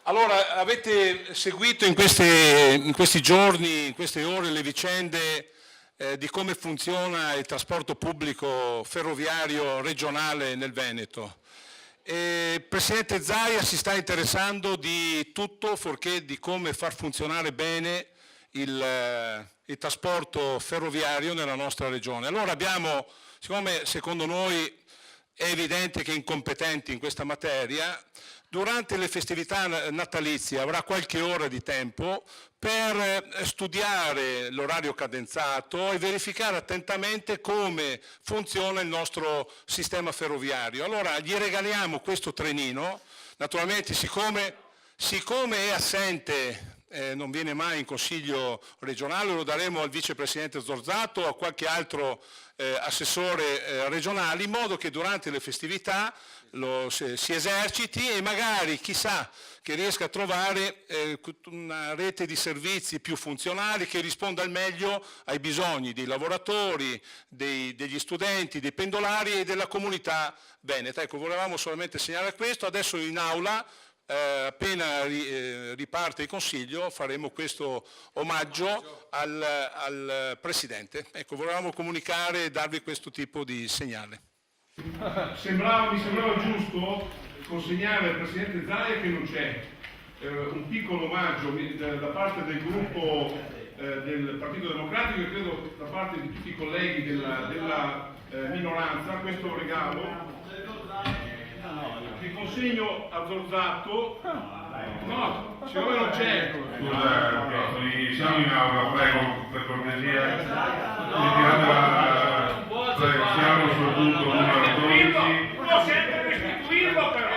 Allora, avete seguito in questi giorni, in queste ore, le vicende di come funziona il trasporto pubblico ferroviario regionale nel Veneto. Il Presidente Zaia si sta interessando di tutto fuorché di come far funzionare bene il trasporto ferroviario nella nostra regione. Allora siccome secondo noi è evidente che è incompetenti in questa materia, durante le festività natalizie avrà qualche ora di tempo per studiare l'orario cadenzato e verificare attentamente come funziona il nostro sistema ferroviario. Allora gli regaliamo questo trenino, naturalmente siccome è assente, non viene mai in Consiglio regionale, lo daremo al Vicepresidente Zorzato o a qualche altro assessore regionale, in modo che durante le festività si eserciti e magari, chissà, che riesca a trovare una rete di servizi più funzionali che risponda al meglio ai bisogni dei lavoratori, degli studenti, dei pendolari e della comunità veneta. Ecco, volevamo solamente segnalare questo. Adesso in aula, appena riparte il Consiglio, faremo questo omaggio al Presidente. Ecco, volevamo comunicare e darvi questo tipo di segnale. Mi sembrava giusto consegnare al Presidente Zaia, che non c'è, un piccolo omaggio da parte del gruppo del Partito Democratico e credo da parte di tutti i colleghi della minoranza, questo regalo che consegno a Zorzato. No, siccome non c'è. Scusa, siamo in aula, prego, per cortesia. Prego, siamo sul punto numero 12. Può sempre restituirlo però.